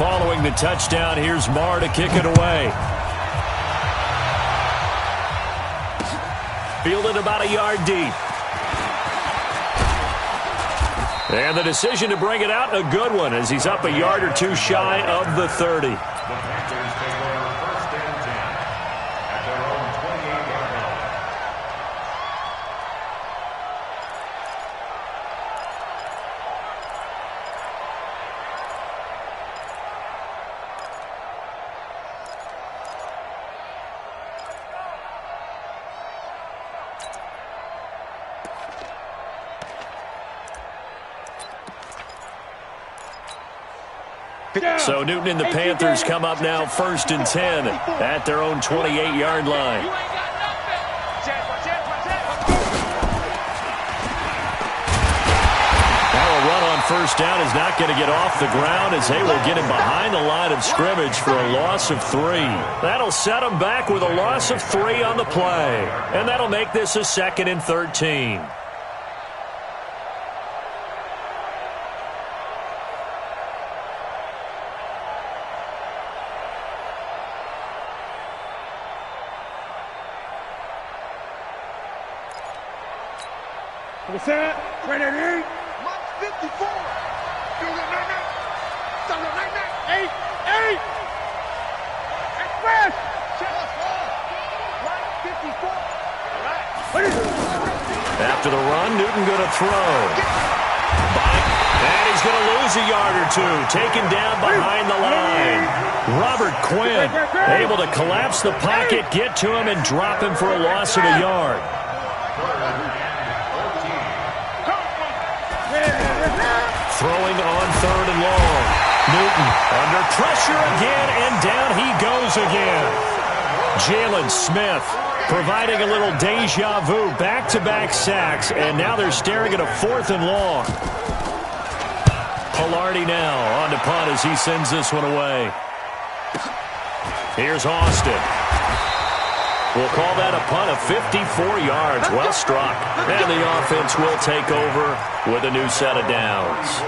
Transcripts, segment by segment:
Following the touchdown, here's Marr to kick it away. Fielded about a yard deep. And the decision to bring it out, a good one, as he's up a yard or two shy of the 30. So Newton and the Panthers come up now 1st and 10 at their own 28-yard line. Now a run on 1st down is not going to get off the ground as they will get him behind the line of scrimmage for a loss of 3. That'll set him back with a loss of 3 on the play. And that'll make this a 2nd and 13. What's that? Right at 8. Mark 54. Start at 8. Express. Mark 54. All right. After the run, Newton going to throw. And he's going to lose a yard or two. Taken down behind the line. Robert Quinn able to collapse the pocket, get to him, and drop him for a loss of a yard. Throwing on 3rd and long. Newton under pressure again, and down he goes again. Jalen Smith providing a little deja vu, back-to-back sacks, and now they're staring at a 4th and long. Pilardi now on to punt as he sends this one away. Here's Austin. We'll call that a punt of 54 yards. Well struck. And the offense will take over with a new set of downs.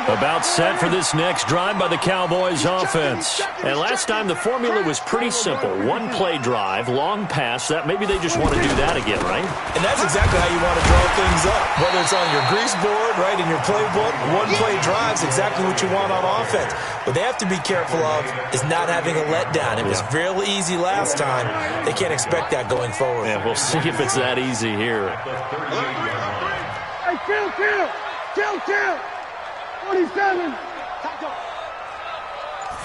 About set for this next drive by the Cowboys offense. And last time the formula was pretty simple. One play drive, long pass. That maybe they just want to do that again, right? And that's exactly how you want to draw things up. Whether it's on your grease board, right, in your playbook, one play drive is exactly what you want on offense. What they have to be careful of is not having a letdown. It was real easy last time. They can't expect that going forward. Yeah, we'll see if it's that easy here. Hey, chill. 27.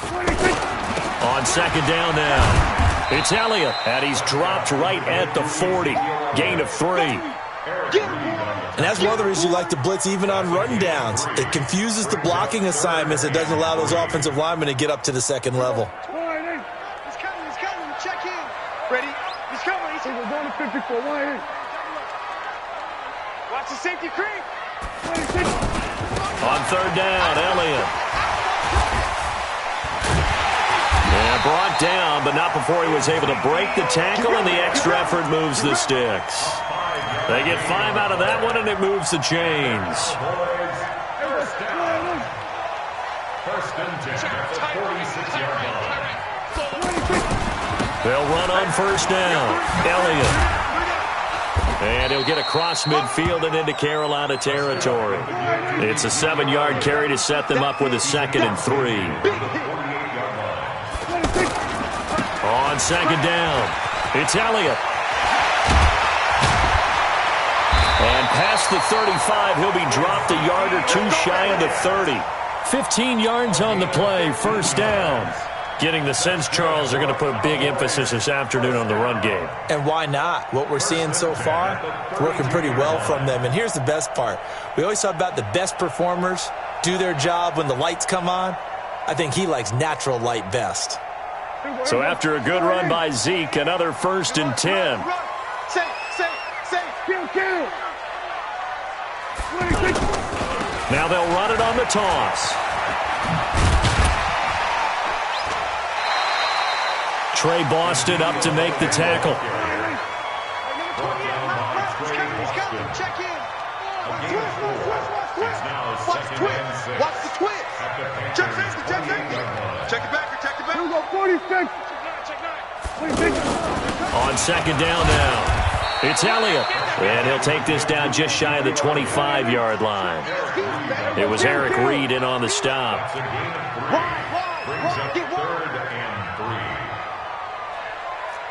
26. On 2nd down now, it's Elliott, and he's dropped right at the 40. Gain of 3. And that's one of the reasons you like to blitz even on run downs. It confuses the blocking assignments. It doesn't allow those offensive linemen to get up to the 2nd level. He's coming. Check in. Ready? He's coming. We're going to 54. Why? Watch the safety creep. 26. On 3rd down, Elliott. Yeah, brought down, but not before he was able to break the tackle, and the extra effort moves the sticks. They get 5 out of that one, and it moves the chains. First and 10 at the 46-yard line. They'll run on 1st down. Elliott. And he'll get across midfield and into Carolina territory. It's a 7-yard carry to set them up with a 2nd and 3. On 2nd down, it's Elliott. And past the 35, he'll be dropped a yard or two shy of the 30. 15 yards on the play, 1st down. Getting the sense, Charles, they're going to put a big emphasis this afternoon on the run game. And why not? What we're seeing so far, working pretty well from them. And here's the best part. We always talk about the best performers do their job when the lights come on. I think he likes natural light best. So after a good run by Zeke, another 1st and 10. Kill. Now they'll run it on the toss. Trey Boston up to make the tackle. He's coming. Check in. watch the twist. Watch the twist. Check safety, check safety. Check it back, check it back. Here we go, 46. Check nine. 46. On second down now. It's Elliott. And he'll take this down just shy of the 25-yard line. It was Eric Reed in on the stop. Brings up 3rd and 3.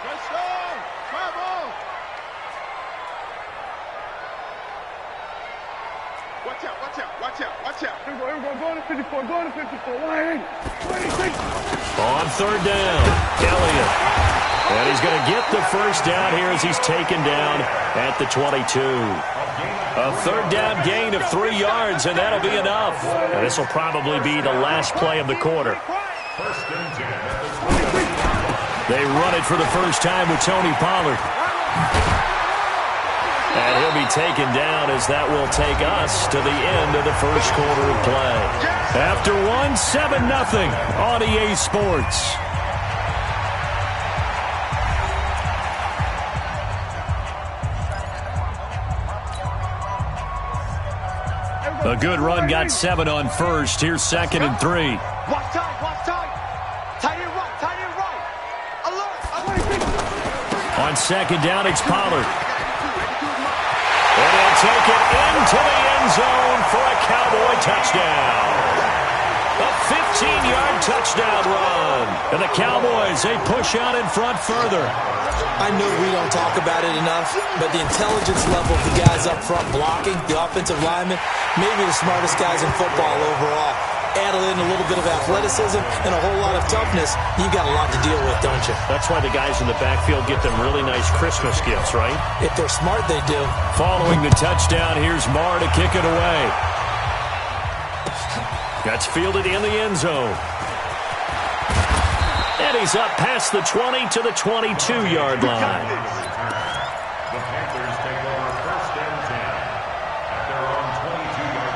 Let's go. Travel. Watch out, watch out, watch out, watch out. Here we go, going to 54, going to 54. Line in. 26. On third down, Elliott. And he's going to get the first down here as he's taken down at the 22. A third down gain of 3 yards, and that'll be enough. And this will probably be the last play of the quarter. 1st and 10 at the 20. They run it for the first time with Tony Pollard. And he'll be taken down as that will take us to the end of the first quarter of play. After one, 7-0 on EA Sports. A good run got 7 on first. Here's 2nd and 3. Watch tight, watch tight. Tight end right, tight end right. Alert, alert. On second down, it's Pollard. And he'll take it into the end zone for a Cowboy touchdown. A 15-yard touchdown run. And the Cowboys, they push out in front further. I know we don't talk about it enough, but the intelligence level of the guys up front blocking, the offensive linemen, maybe the smartest guys in football overall. Add in a little bit of athleticism and a whole lot of toughness, you've got a lot to deal with, don't you? That's why the guys in the backfield get them really nice Christmas gifts, right? If they're smart, they do. Following the touchdown, here's Marr to kick it away. That's fielded in the end zone. And he's up past the 20 to the 22-yard line. The Panthers take over 1st and 10 at their own 22-yard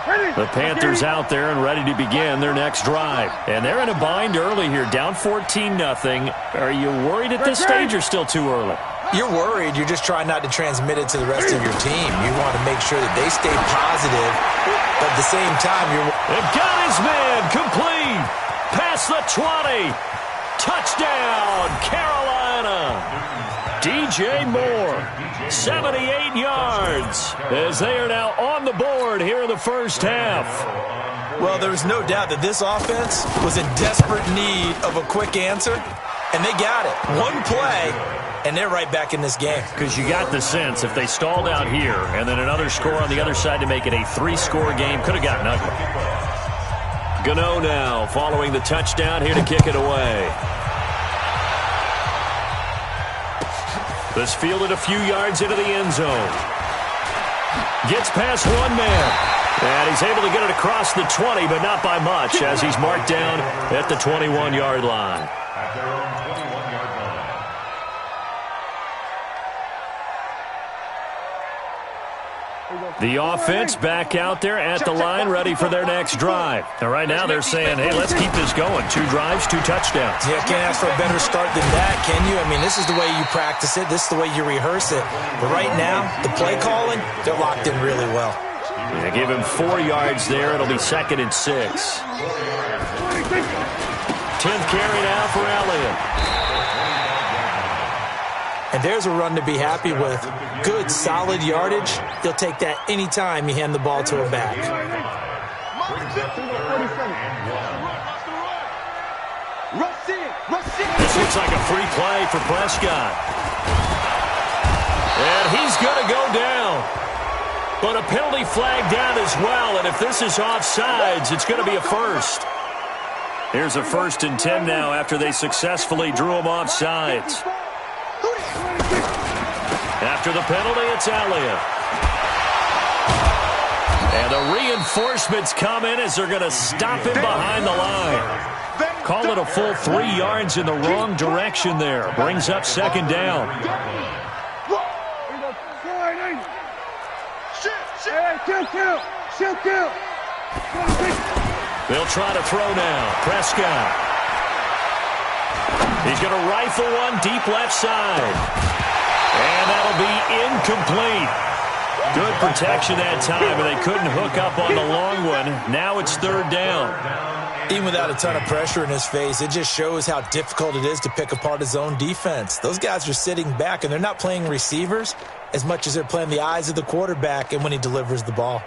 line. The Panthers out there and ready to begin their next drive. And they're in a bind early here, down 14-0. Are you worried at this stage or still too early? You're worried. You're just trying not to transmit it to the rest of your team. You want to make sure that they stay positive, but at the same time, They've got his man complete. Past the 20. Touchdown, Carolina. DJ Moore, 78 yards, as they are now on the board here in the first half. well, there's no doubt that this offense was in desperate need of a quick answer, and they got it. One play, and they're right back in this game. Because you got the sense if they stalled out here and then another score on the other side to make it a 3-score game, could have gotten ugly. Gano now following the touchdown here to kick it away. This fielded a few yards into the end zone. Gets past one man. And he's able to get it across the 20, but not by much, as he's marked down at the 21-yard line. At their own 21-yard line. The offense back out there at the line, ready for their next drive. And right now they're saying, hey, let's keep this going. 2 drives, 2 touchdowns. Yeah, can't ask for a better start than that, can you? I mean, this is the way you practice it. This is the way you rehearse it. But right now, the play calling, they're locked in really well. They give him 4 yards there. It'll be 2nd and 6. 10th carry now for Elliott. And there's a run to be happy with. Good, solid yardage. He'll take that any time you hand the ball to a back. This looks like a free play for Prescott. And he's going to go down. But a penalty flag down as well. And if this is offsides, it's going to be a first. Here's a 1st and 10 now after they successfully drew him offsides. After the penalty, it's Elliott. And the reinforcements come in as they're going to stop him behind the line. Call it a full 3 yards in the wrong direction there. Brings up 2nd down. They'll try to throw now. Prescott. He's going to rifle one deep left side. And that'll be incomplete. Good protection that time, and they couldn't hook up on the long one. Now it's third down. Even without a ton of pressure in his face, it just shows how difficult it is to pick apart his own defense. Those guys are sitting back, and they're not playing receivers as much as they're playing the eyes of the quarterback and when he delivers the ball.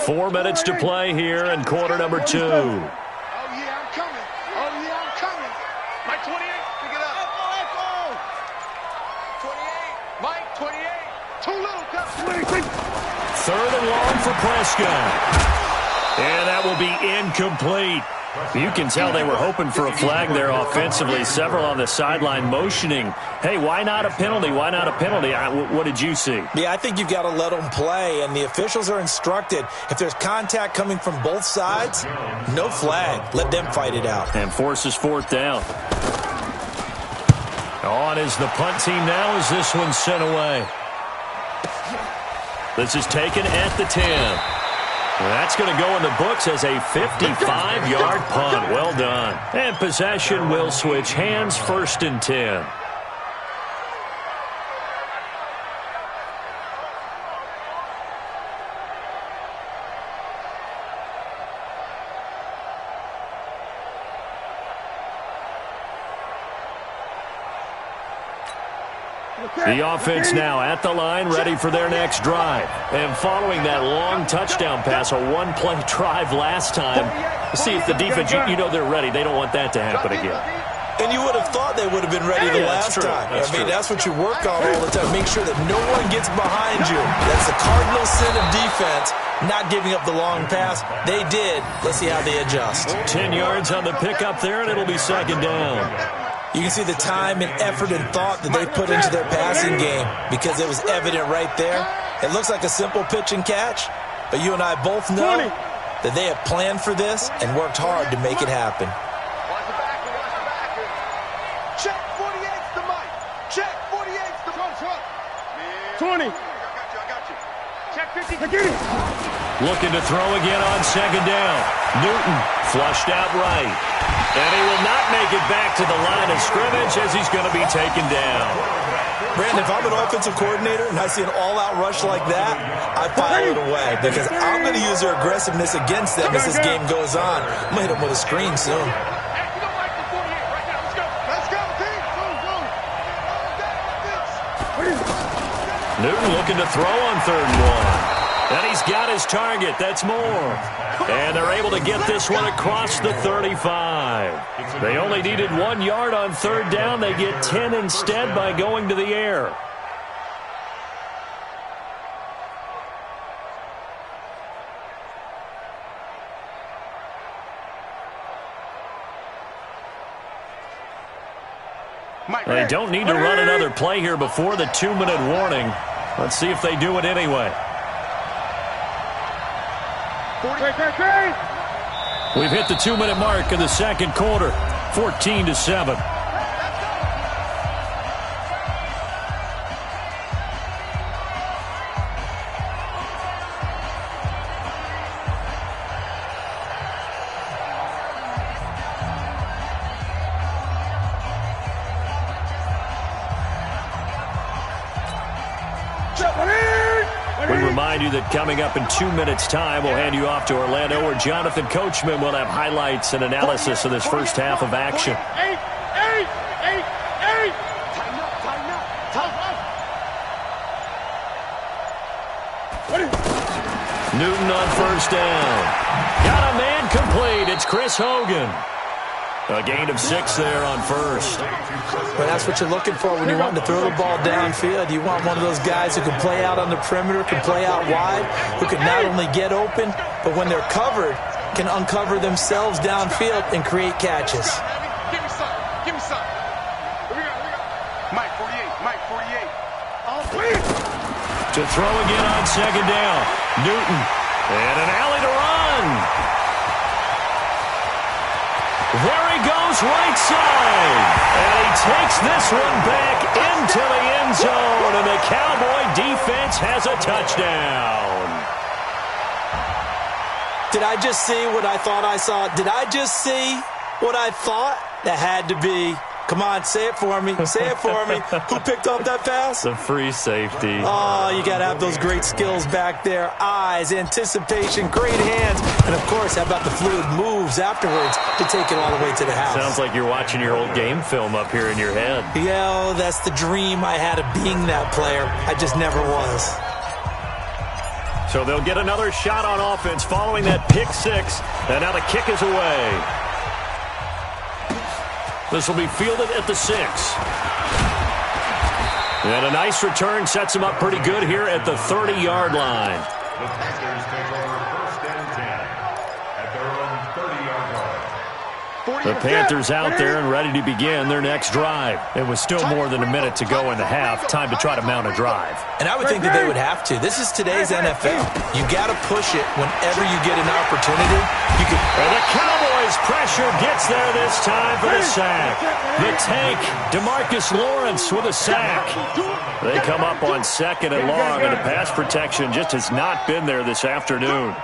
4 minutes to play here in quarter number 2. Oh, yeah, I'm coming. Oh, yeah, I'm coming. Mike 28, pick it up. Echo. 28. Mike 28. Too little, Gus. 3rd and long for Prescott. And that will be incomplete. You can tell they were hoping for a flag there offensively. Several on the sideline motioning, hey, why not a penalty? Why not a penalty? What did you see? Yeah, I think you've got to let them play, and the officials are instructed. If there's contact coming from both sides, no flag. Let them fight it out. And forces 4th down. On is the punt team now as this one's sent away. This is taken at the 10. That's going to go in the books as a 55-yard punt. Well done. And possession will switch hands, 1st and 10. The offense now at the line, ready for their next drive. And following that long touchdown pass, a one-play drive last time, see if the defense, you know they're ready. They don't want that to happen again. And you would have thought they would have been ready the last time. That's what you work on all the time. Make sure that no one gets behind you. That's the cardinal sin of defense, not giving up the long pass. They did. Let's see how they adjust. 10 yards on the pickup there, and it'll be 2nd down. You can see the time and effort and thought that they put into their passing game because it was evident right there. It looks like a simple pitch and catch, but you and I both know that they have planned for this and worked hard to make it happen. Watch the backer, watch the backer. Check 48's the mic. Check 48's the front. 20. I got you. Check 50. Get it. Looking to throw again on 2nd down. Newton flushed out right. And he will not make it back to the line of scrimmage as he's going to be taken down. Brandon, if I'm an offensive coordinator and I see an all-out rush like that, I file it away because I'm going to use their aggressiveness against them as this game goes on. I'm going to hit them with a screen soon. Hey, you don't like the 48 right now. Let's go. Let's go, team. Go. Newton looking to throw on 3rd and 1. And he's got his target. That's more. And they're able to get this one across the 35. They only needed 1 yard on 3rd down. They get 10 instead by going to the air. They don't need to run another play here before the 2-minute warning. Let's see if they do it anyway. We've hit the 2-minute mark in the 2nd quarter, 14-7. We remind you that coming up in 2 minutes' time, we'll hand you off to Orlando, where Jonathan Coachman will have highlights and analysis of this first half of action. Eight. Tighten up. Newton on 1st down. Got a man complete. It's Chris Hogan. A gain of 6 there on 1st. But that's what you're looking for when you want to throw the ball downfield. You want one of those guys who can play out on the perimeter, can play out wide, who can not only get open, but when they're covered, can uncover themselves downfield and create catches. Give me some. Here we go. Mike 48. To throw again on 2nd down. Newton. And an alley to run. There he goes, right side. And he takes this one back into the end zone. And the Cowboy defense has a touchdown. Did I just see what I thought I saw? Did I just see what I thought? That had to be. Come on, say it for me. Say it for me. Who picked up that pass? The free safety. Oh, you got to have those great skills back there. Eyes, anticipation, great hands. And, of course, how about the fluid moves afterwards to take it all the way to the house? Sounds like you're watching your old game film up here in your head. Yeah, that's the dream I had of being that player. I just never was. So they'll get another shot on offense following that pick six. And now the kick is away. This will be fielded at the 6. And a nice return sets him up pretty good here at the 30-yard line. The Panthers take over 1st and 10 at their own 30-yard line. The Panthers out there and ready to begin their next drive. It was still more than a minute to go in the half. Time to try to mount a drive. And I would think that they would have to. This is today's NFL. You got to push it whenever you get an opportunity. And the Cowboys pressure gets there this time for the sack. The tank, DeMarcus Lawrence with a sack. They come up on 2nd and long, and the pass protection just has not been there this afternoon.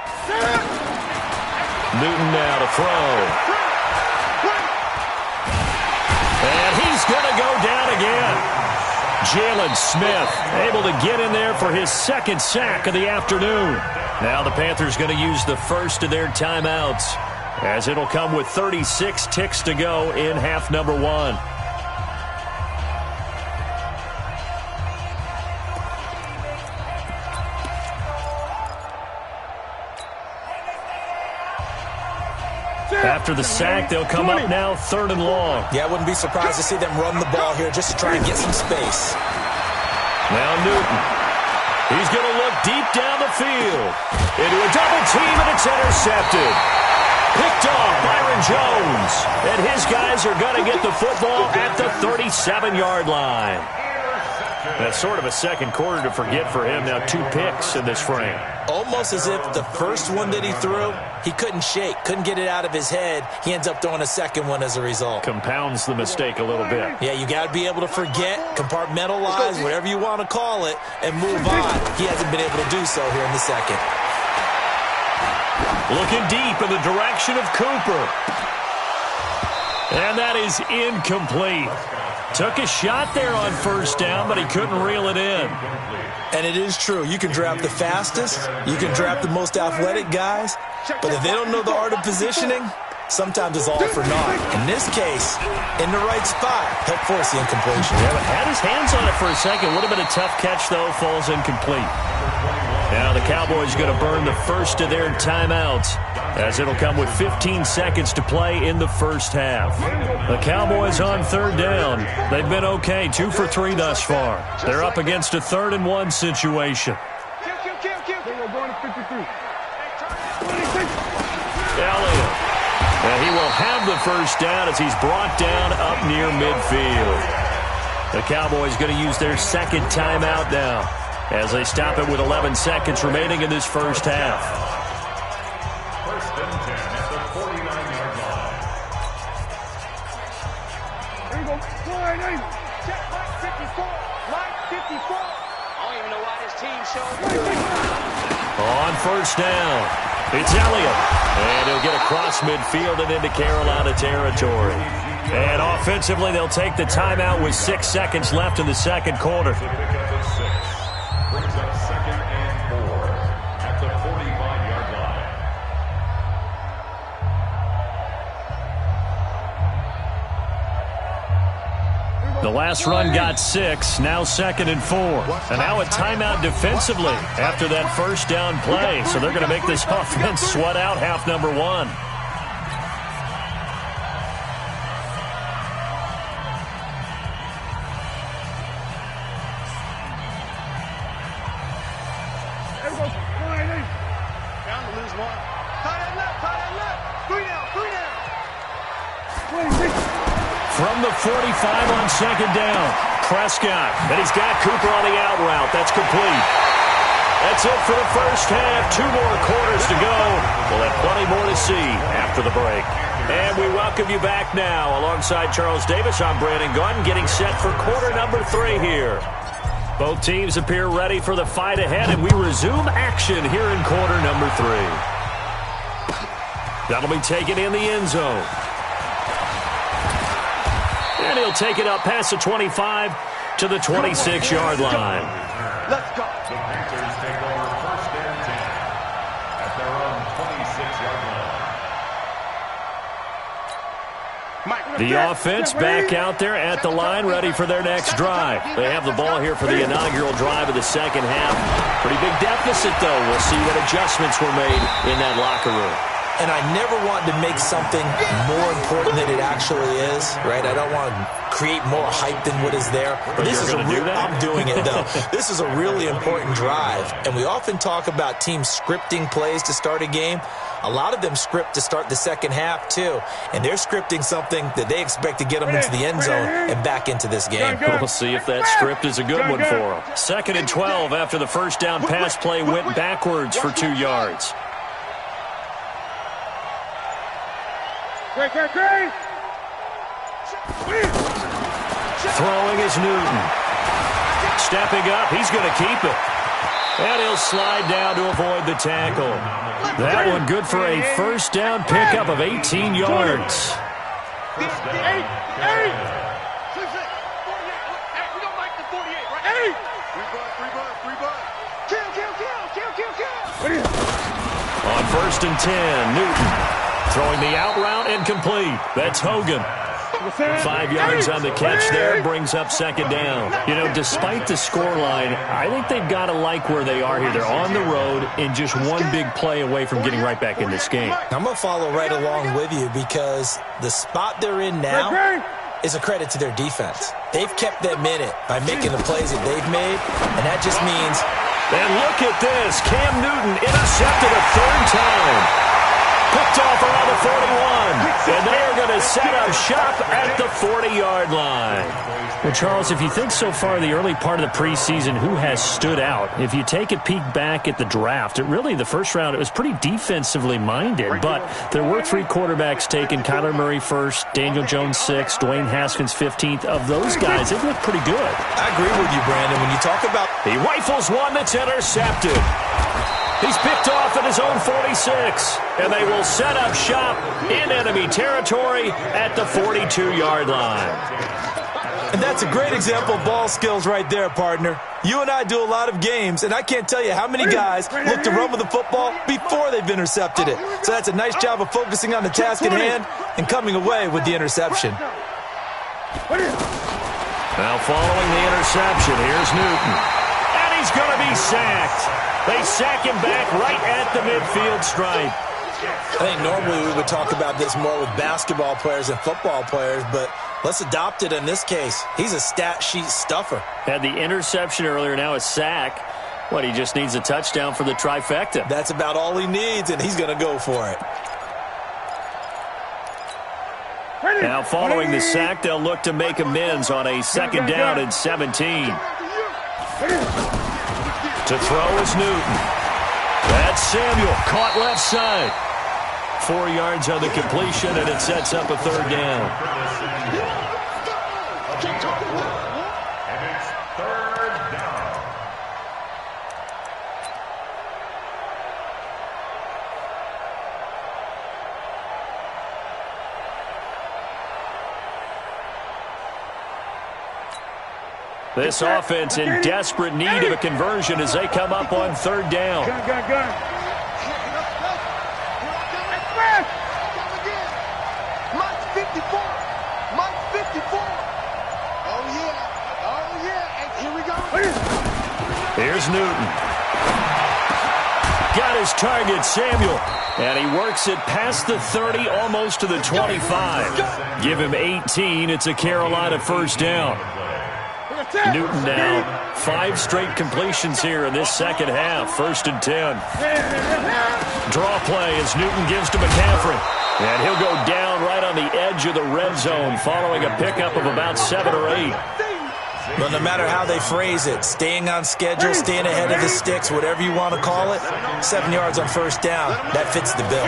Newton now to throw. And he's going to go down again. Jalen Smith able to get in there for his 2nd sack of the afternoon. Now the Panthers going to use the first of their timeouts, as it'll come with 36 ticks to go in half number 1. After the sack, they'll come up now 3rd and long. Yeah, I wouldn't be surprised to see them run the ball here just to try and get some space. Now Newton. He's going to look deep down the field. Into a double team, and it's intercepted. Picked off Byron Jones. And his guys are going to get the football at the 37-yard line. That's sort of a second quarter to forget for him. Now 2 picks in this frame. Almost as if the first one that he threw, he couldn't shake, couldn't get it out of his head. He ends up throwing a second one as a result. Compounds the mistake a little bit. Yeah, you got to be able to forget, compartmentalize, whatever you want to call it, and move on. He hasn't been able to do so here in the second. Looking deep in the direction of Cooper. And that is incomplete. Took a shot there on 1st down, but he couldn't reel it in. And it is true. You can draft the fastest. You can draft the most athletic guys. But if they don't know the art of positioning, sometimes it's all for naught. In this case, in the right spot, help force the incompletion. Yeah, but had his hands on it for a second. Would have been a tough catch, though. Falls incomplete. Now the Cowboys going to burn the first of their timeouts, as it'll come with 15 seconds to play in the first half. The Cowboys on 3rd down. They've been okay, 2 for 3 thus far. They're up against a 3rd and 1 situation. Elliott. And he will have the first down as he's brought down up near midfield. The Cowboys going to use their 2nd timeout now, as they stop it with 11 seconds remaining in this first half. 1st and 10 at the 49-yard line. There you go. Check line 54. Line 54. I don't even know why this team showed. On 1st down, it's Elliott. And he'll get across midfield and into Carolina territory. And offensively, they'll take the timeout with 6 seconds left in the second quarter. Brings up 2nd and 4 at the 45-yard line. The last run got 6, now 2nd and 4. And now a timeout defensively after that first down play. So they're going to make this offense sweat out half number 1. Down to lose 1. Tie that left. 3 down. From the 45 on 2nd down, Prescott. And he's got Cooper on the out route. That's complete. That's it for the first half. 2 more quarters to go. We'll have plenty more to see after the break. And we welcome you back now. Alongside Charles Davis, I'm Brandon Gunn, getting set for quarter number 3 here. Both teams appear ready for the fight ahead, and we resume action here in quarter number 3. That'll be taken in the end zone. And he'll take it up past the 25 to the 26-yard line. Let's go. The Panthers take over first and 10 at their own 26-yard line. The offense back out there at the line, ready for their next drive. They have the ball here for the inaugural drive of the second half. Pretty big deficit, though. We'll see what adjustments were made in that locker room. And I never want to make something more important than it actually is, right? I don't want to create more hype than what is there. But this is I'm doing it, though. This is a really important drive. And we often talk about teams scripting plays to start a game. A lot of them script to start the second half, too. And they're scripting something that they expect to get them into the end zone and back into this game. We'll see if that script is a good one for them. 2nd and 12 after the first down pass play went backwards for 2 yards. Throwing is Newton. Stepping up, he's going to keep it. And he'll slide down to avoid the tackle. That one good for a first down pickup of 18 yards. On 1st and 10, Newton throwing the out route and complete. That's Hogan. 5 yards on the catch there, brings up 2nd down. You know, despite the scoreline, I think they've got to like where they are here. They're on the road and just one big play away from getting right back in this game. I'm going to follow right along with you because the spot they're in now is a credit to their defense. They've kept them in it by making the plays that they've made, and that just means... And look at this. Cam Newton intercepted a 3rd time. Picked off around the 41, and they are going to set up shop at the 40-yard line. Well, Charles, if you think so far the early part of the preseason, who has stood out? If you take a peek back at the draft, the first round, it was pretty defensively minded, but there were 3 quarterbacks taken. Kyler Murray 1st, Daniel Jones 6th, Dwayne Haskins 15th. Of those guys, they've looked pretty good. I agree with you, Brandon. When you talk about... He rifles one that's intercepted. He's picked off at his own 46, and they will set up shop in enemy territory at the 42-yard line. And that's a great example of ball skills right there, partner. You and I do a lot of games, and I can't tell you how many guys look to run with the football before they've intercepted it. So that's a nice job of focusing on the task at hand and coming away with the interception. Now following the interception, here's Newton. And he's going to be sacked. They sack him back right at the midfield stripe. I think normally we would talk about this more with basketball players and football players, but let's adopt it in this case. He's a stat sheet stuffer. Had the interception earlier, now a sack. What, he just needs a touchdown for the trifecta. That's about all he needs, and he's going to go for it. Now following the sack, they'll look to make amends on a 2nd down and 17. To throw is Newton. That's Samuel, caught left side. 4 yards on the completion, and it sets up a 3rd down. And it's 3rd down. This offense in desperate need of a conversion as they come up on 3rd down. Gun. Mike's 54. Mike's 54. Oh, yeah. And here we go. Here's Newton. Got his target, Samuel. And he works it past the 30, almost to the 25. Give him 18. It's a Carolina 1st down. Newton now 5 straight completions here in this second half. 1st and 10. Draw play as Newton gives to McCaffrey. And he'll go down right on the edge of the red zone following a pickup of about 7 or 8. But no matter how they phrase it, staying on schedule, staying ahead of the sticks, whatever you want to call it, 7 yards on 1st down, that fits the bill.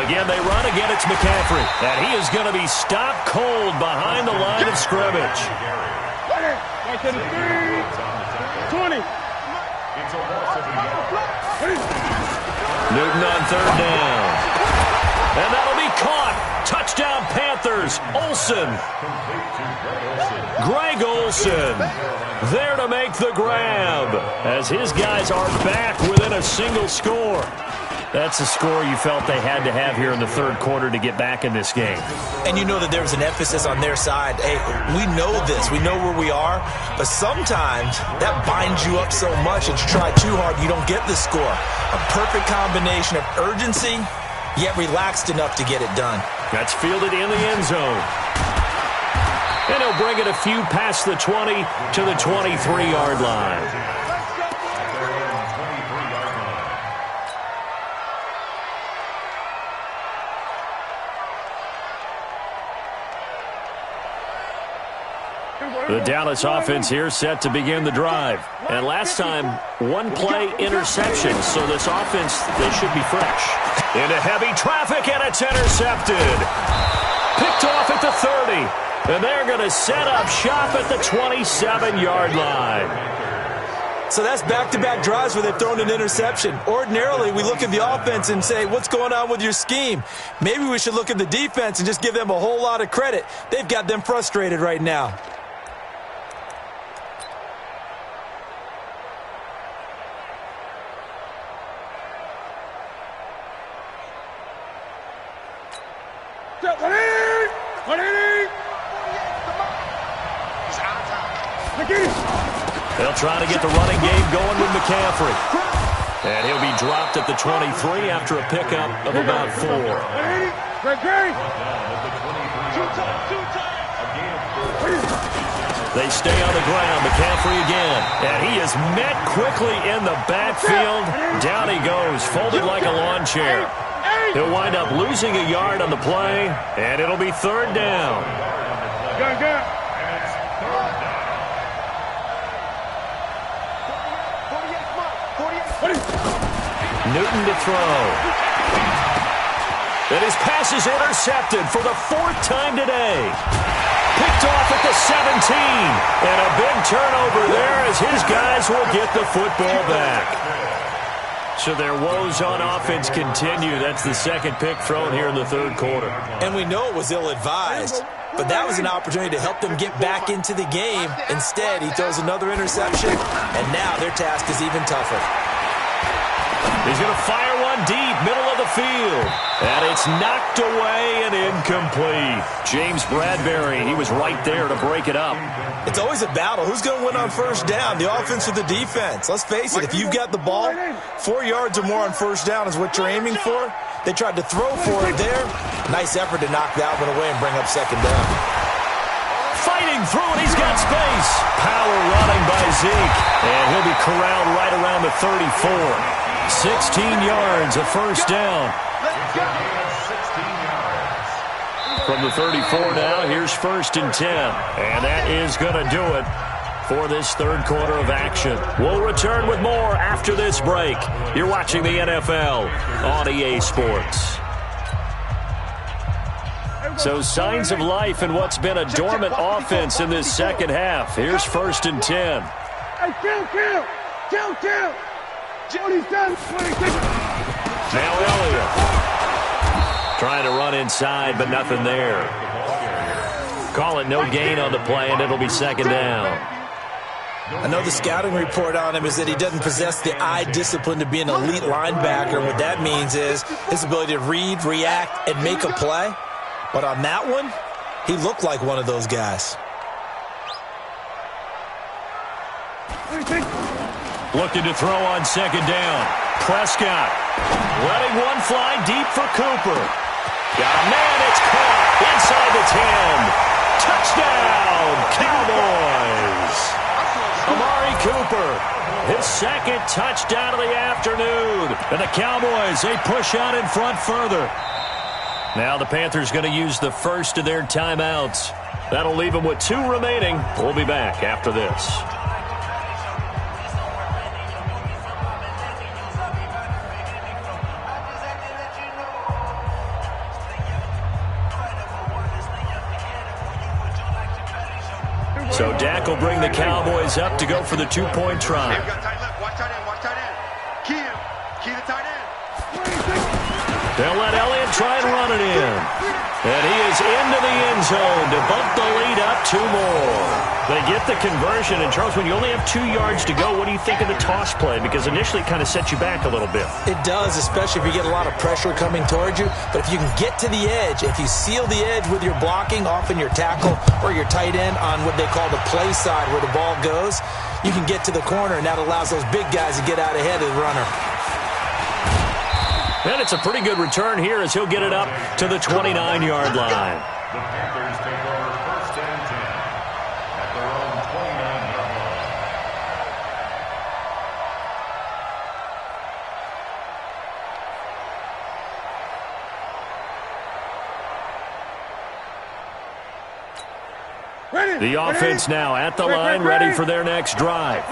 Again, they run again. It's McCaffrey. And he is going to be stopped cold behind the line of scrimmage. 20. It's a loss of a yard. Newton on 3rd down. And that'll be caught. Touchdown, Panthers. Olsen. Greg Olsen there to make the grab as his guys are back within a single score. That's a score you felt they had to have here in the third quarter to get back in this game. And you know that there was an emphasis on their side. Hey, we know this. We know where we are. But sometimes that binds you up so much that you try too hard, you don't get the score. A perfect combination of urgency, yet relaxed enough to get it done. That's fielded in the end zone. And he'll bring it a few past the 20 to the 23-yard line. The Dallas offense here set to begin the drive. And last time, one-play interception. So this offense, they should be fresh. Into heavy traffic, and it's intercepted. Picked off at the 30. And they're going to set up shop at the 27-yard line. So that's back-to-back drives where they've thrown an interception. Ordinarily, we look at the offense and say, what's going on with your scheme? Maybe we should look at the defense and just give them a whole lot of credit. They've got them frustrated right now. They'll try to get the running game going with McCaffrey. And he'll be dropped at the 23 after a pickup of about 4. They stay on the ground. McCaffrey again. And he is met quickly in the backfield. Down he goes, folded like a lawn chair. He'll wind up losing a yard on the play, and it'll be third down. Newton to throw. And his pass is intercepted for the 4th time today. Picked off at the 17. And a big turnover there as his guys will get the football back. So their woes on offense continue. That's the second pick thrown here in the third quarter. And we know it was ill-advised, but that was an opportunity to help them get back into the game. Instead, he throws another interception, and now their task is even tougher. He's going to fire one deep, middle of the field. And it's knocked away and incomplete. James Bradbury, he was right there to break it up. It's always a battle. Who's going to win on first down, the offense or the defense? Let's face it, if you've got the ball, 4 yards or more on first down is what you're aiming for. They tried to throw for it there. Nice effort to knock that one away and bring up second down. Fighting through it, he's got space. Power running by Zeke. And he'll be corralled right around the 34. 16 yards, a first down. From the 34 now, here's 1st and 10. And that is going to do it for this third quarter of action. We'll return with more after this break. You're watching the NFL on EA Sports. So signs of life in what's been a dormant offense in this second half. Here's 1st and 10. Hey, kill. Now Elliott trying to run inside, but nothing there. Call it no gain on the play, and it'll be second down. I know the scouting report on him is that he doesn't possess the eye discipline to be an elite linebacker. What that means is his ability to read, react, and make a play. But on that one, he looked like one of those guys. Looking to throw on second down. Prescott letting one fly deep for Cooper. Got a man, it's caught inside the 10. Touchdown, Cowboys. Amari Cooper, his second touchdown of the afternoon. And the Cowboys, they push out in front further. Now the Panthers going to use the first of their timeouts. That'll leave them with 2 remaining. We'll be back after this. So Dak will bring the Cowboys up to go for the 2-point try. Watch tight end. Key to tight end. They'll let Elliott try and run it in. And he is into the end zone to bump the lead up 2 more. They get the conversion. And, Charles, when you only have 2 yards to go, what do you think of the toss play? Because initially it kind of sets you back a little bit. It does, especially if you get a lot of pressure coming towards you. But if you can get to the edge, if you seal the edge with your blocking, often your tackle or your tight end on what they call the play side where the ball goes, you can get to the corner, and that allows those big guys to get out ahead of the runner. And it's a pretty good return here as he'll get it up to the 29-yard line. The Panthers take over 1st and 10 at their own 29-yard line. The offense now at the line, ready for their next drive.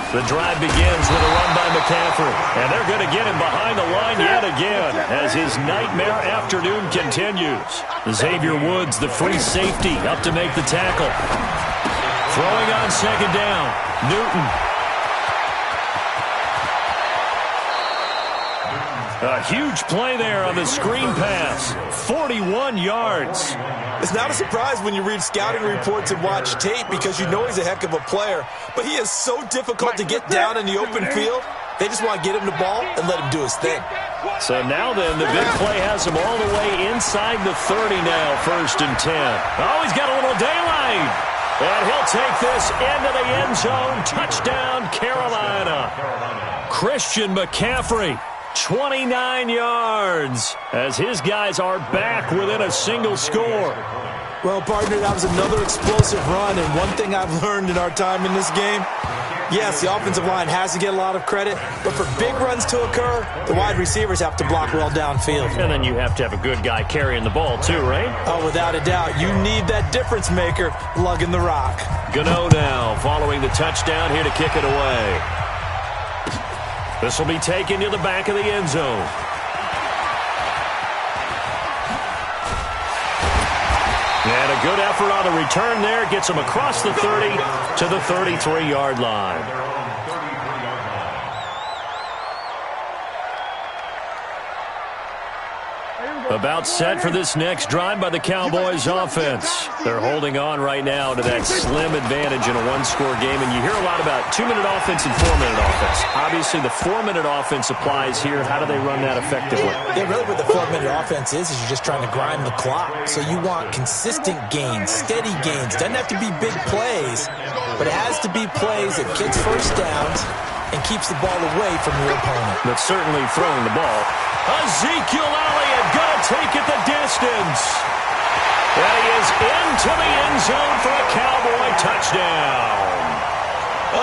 The drive begins with a run by McCaffrey. And they're going to get him behind the line yet again as his nightmare afternoon continues. Xavier Woods, the free safety, up to make the tackle. Throwing on 2nd down, Newton. A huge play there on the screen pass. 41 yards. It's not a surprise when you read scouting reports and watch tape because you know he's a heck of a player. But he is so difficult to get down in the open field. They just want to get him the ball and let him do his thing. So now then, the big play has him all the way inside the 30 now, 1st and 10. Oh, he's got a little daylight. And he'll take this into the end zone. Touchdown, Carolina. Christian McCaffrey. 29 yards as his guys are back within a single score. Well, partner, that was another explosive run, and one thing I've learned in our time in this game, yes, the offensive line has to get a lot of credit, but for big runs to occur, the wide receivers have to block well downfield. And then you have to have a good guy carrying the ball too, right? Oh, without a doubt. You need that difference maker lugging the rock. Gano now following the touchdown here to kick it away. This will be taken to the back of the end zone. And a good effort on the return there. Gets him across the 30 to the 33-yard line. About set for this next drive by the Cowboys offense. They're holding on right now to that slim advantage in a one-score game. And you hear a lot about 2-minute offense and 4-minute offense. Obviously, the 4-minute offense applies here. How do they run that effectively? Yeah, really what the 4-minute offense is you're just trying to grind the clock. So you want consistent gains, steady gains. Doesn't have to be big plays, but it has to be plays that gets first downs and keeps the ball away from your opponent. But certainly throwing the ball. Ezekiel Elliott going to take it the distance. And he is into the end zone for a Cowboy touchdown.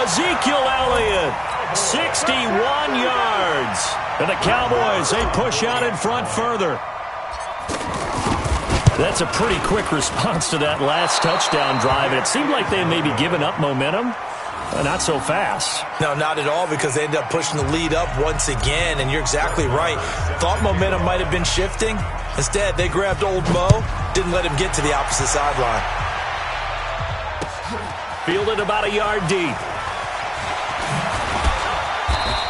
Ezekiel Elliott, 61 yards. And the Cowboys, they push out in front further. That's a pretty quick response to that last touchdown drive. And it seemed like they may be giving up momentum. Not so fast. No, not at all, because they ended up pushing the lead up once again, and you're exactly right. Thought momentum might have been shifting. Instead, they grabbed old Mo, didn't let him get to the opposite sideline. Fielded about a yard deep.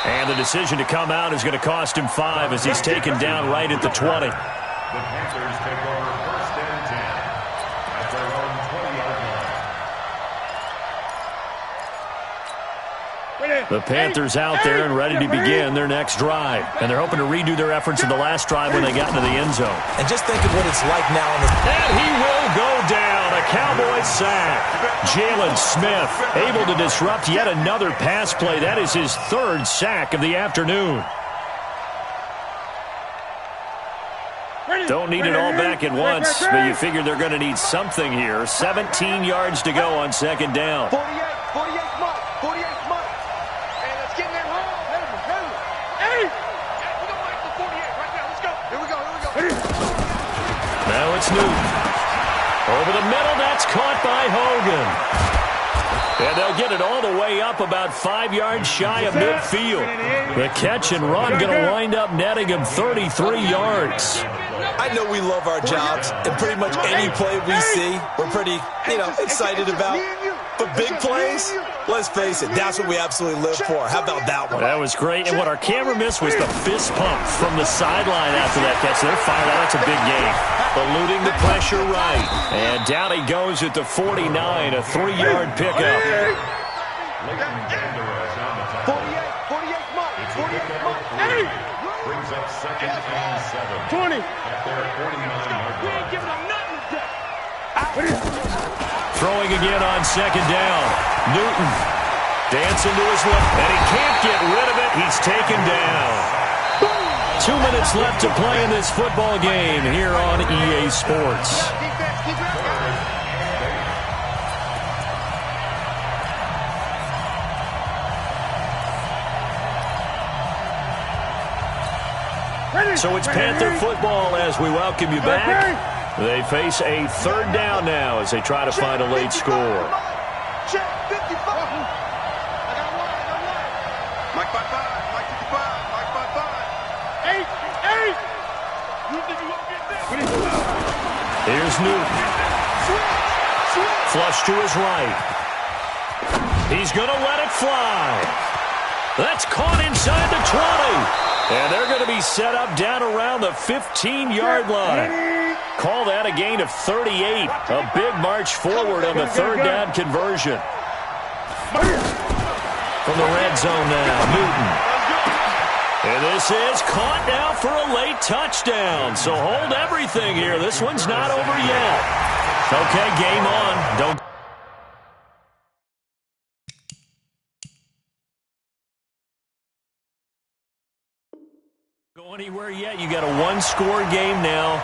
And the decision to come out is going to cost him 5 as he's taken down right at the 20. The Panthers take over 1st and 10 at their own 20-yard line. The Panthers out there and ready to begin their next drive. And they're hoping to redo their efforts in the last drive when they got into the end zone. And just think of what it's like now. And he will go down. A Cowboy sack. Jalen Smith able to disrupt yet another pass play. That is his 3rd sack of the afternoon. Don't need it all back at once, but you figure they're going to need something here. 17 yards to go on 2nd down. 48 Mike. 48 Mike. And let's get in there. Hey! We don't like the 48 right now. Let's go. Here we go. Now it's Newton. Over the middle, that's caught by Hogan. And they'll get it all the way up about 5 yards shy of midfield. The catch and run going to wind up netting him 33 yards. I know we love our jobs, and pretty much any play we see, we're pretty, excited about. But big plays, Let's face it, that's what we absolutely live for. How about that one? That was great. And what our camera missed was the fist pump from the sideline after that catch. They're fired out. That's a big game. Eluding the pressure right. And down he goes at the 49, a 3-yard pickup. 48 months. 48 months. Hey! Brings up second and 7. 20. At their 49-yard We ain't line. giving them nothing to do. Throwing again on second down. Newton dancing to his left, and he can't get rid of it. He's taken down. 2 minutes left to play in this football game here on EA Sports. Defense, keep it up. So it's Panther football as we welcome you back. They face a third down now as they try to find a late score. Check 55. I got one. Mike 55. Mike 55. Mike 55. 8. You think you won't get that? Here's Newton. Flush to his right. He's going to let it fly. That's caught inside the 20. And they're going to be set up down around the 15-yard line. Call that a gain of 38. A big march forward on the third down conversion. From the red zone now, Newton. And this is caught now for a late touchdown. So hold everything here. This one's not over yet. Okay, game on. Don't go anywhere yet. You got a one-score game now.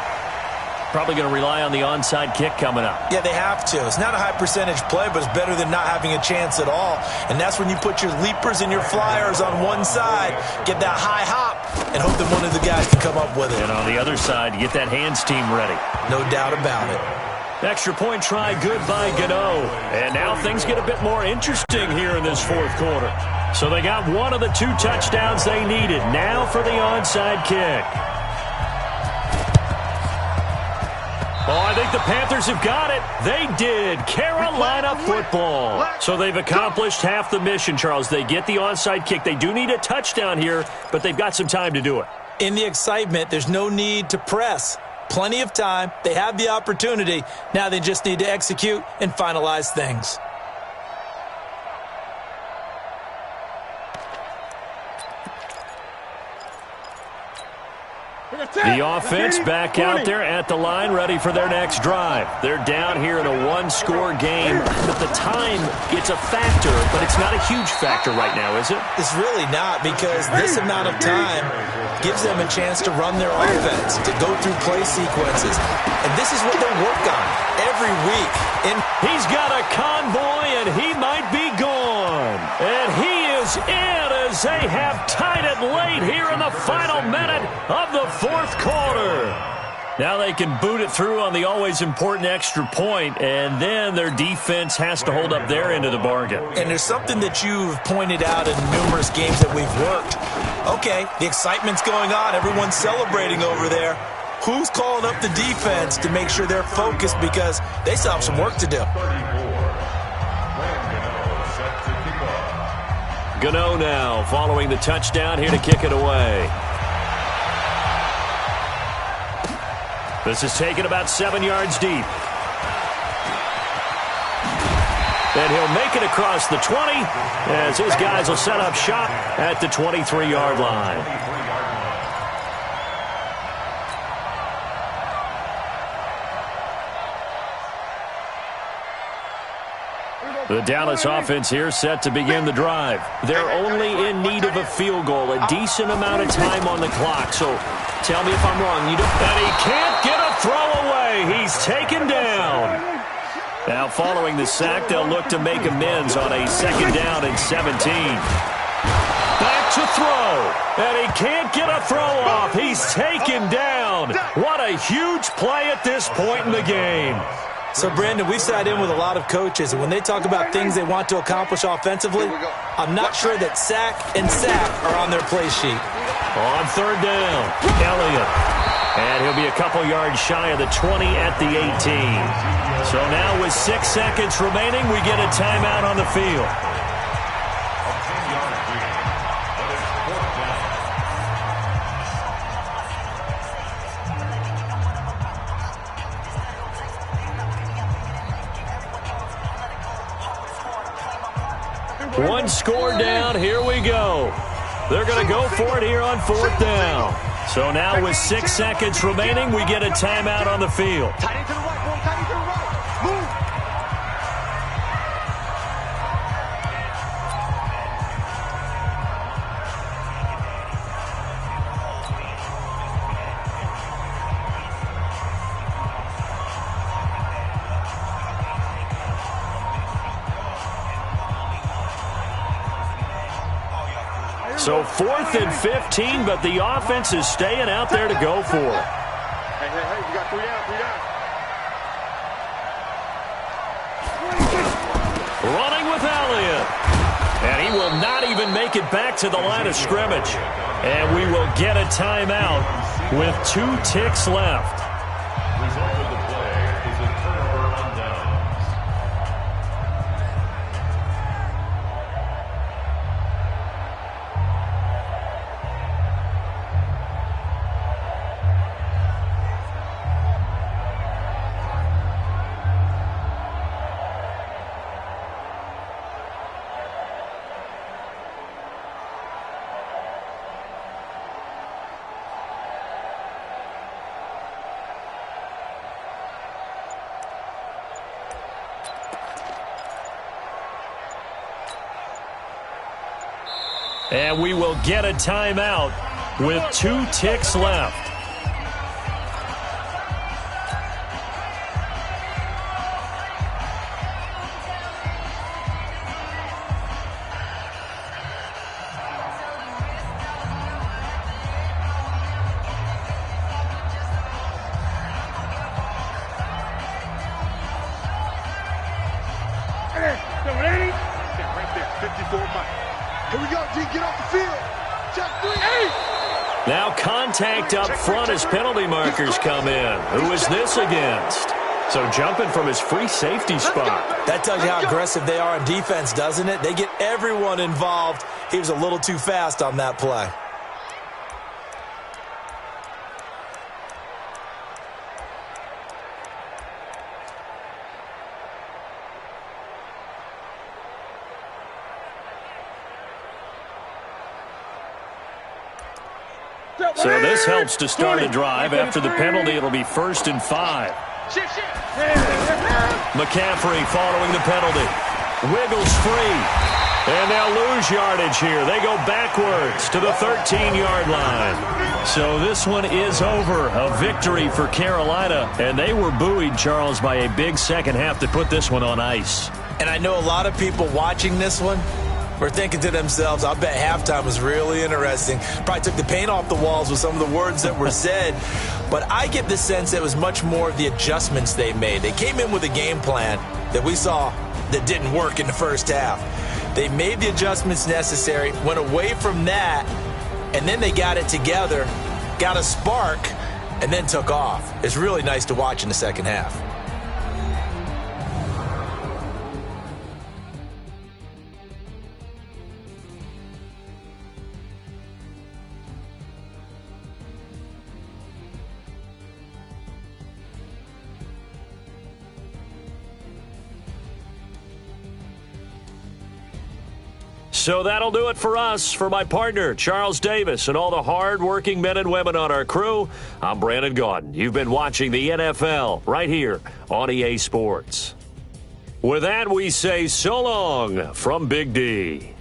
Probably going to rely on the onside kick coming up. Yeah, they have to. It's not a high percentage play, but it's better than not having a chance at all. And that's when you put your leapers and your flyers on one side, get that high hop, and hope that one of the guys can come up with it. And on the other side, get that hands team ready. No doubt about it. Extra point try, good by Gano. And now things get a bit more interesting here in this fourth quarter. So they got one of the 2 touchdowns they needed. Now for the onside kick. Oh, I think the Panthers have got it. They did. Carolina football. So they've accomplished half the mission, Charles. They get the onside kick. They do need a touchdown here, but they've got some time to do it. In the excitement, there's no need to press. Plenty of time. They have the opportunity. Now they just need to execute and finalize things. The offense back out there at the line, ready for their next drive. They're down here in a one-score game, but the time, it's a factor, but it's not a huge factor right now, is it? It's really not, because this amount of time gives them a chance to run their offense, to go through play sequences. And this is what they work on every week. He's got a convoy, and he might be gone. And he is in as they have tied it late here in the final minute of the fourth quarter. Now they can boot it through on the always important extra point, and then their defense has to hold up their end of the bargain. And there's something that you've pointed out in numerous games that we've worked. Okay, the excitement's going on. Everyone's celebrating over there. Who's calling up the defense to make sure they're focused, because they still have some work to do? 34. Set to kick off. Gano now following the touchdown here to kick it away. This is taken about 7 yards deep. And he'll make it across the 20 as his guys will set up shop at the 23-yard line. The Dallas offense here set to begin the drive. They're only in need of a field goal, a decent amount of time on the clock. So tell me if I'm wrong. And he can't get a throw away. He's taken down. Now following the sack, they'll look to make amends on a 2nd down and 17. Back to throw. And he can't get a throw off. He's taken down. What a huge play at this point in the game. So, Brandon, we've sat in with a lot of coaches, and when they talk about things they want to accomplish offensively, I'm not sure that sack and sack are on their play sheet. On 3rd down, Elliott. And he'll be a couple yards shy of the 20 at the 18. So now with 6 seconds remaining, we get a timeout on the field. One score down. Here we go. They're going to go for it here on 4th down. So now with 6 seconds remaining, we get a timeout on the field. Tight end to the right, boy. Tight end to the right. Move. So 4th and 15, but the offense is staying out there to go for it. Hey, we got 3 down, 3 down. Running with Elliott. And he will not even make it back to the line of scrimmage. And we will get a timeout with 2 ticks left. Result of the play is a turnover on downs. And we will get a timeout with 2 ticks left. Right there, 54 Mike. Here we go, D, get off the field. Check 3, 8. Now contact up front as penalty markers come in. Who is this against? So jumping from his free safety spot. That tells you how aggressive they are on defense, doesn't it? They get everyone involved. He was a little too fast on that play. So this helps to start a drive. After the penalty, it'll be 1st and 5. McCaffrey following the penalty. Wiggles free. And they'll lose yardage here. They go backwards to the 13-yard line. So this one is over. A victory for Carolina. And they were buoyed, Charles, by a big second half to put this one on ice. And I know a lot of people watching this one were thinking to themselves, I bet halftime was really interesting. Probably took the paint off the walls with some of the words that were said. But I get the sense it was much more of the adjustments they made. They came in with a game plan that we saw that didn't work in the first half. They made the adjustments necessary, went away from that, and then they got it together, got a spark, and then took off. It's really nice to watch in the second half. So that'll do it for us. For my partner, Charles Davis, and all the hard-working men and women on our crew, I'm Brandon Gaudin. You've been watching the NFL right here on EA Sports. With that, we say so long from Big D.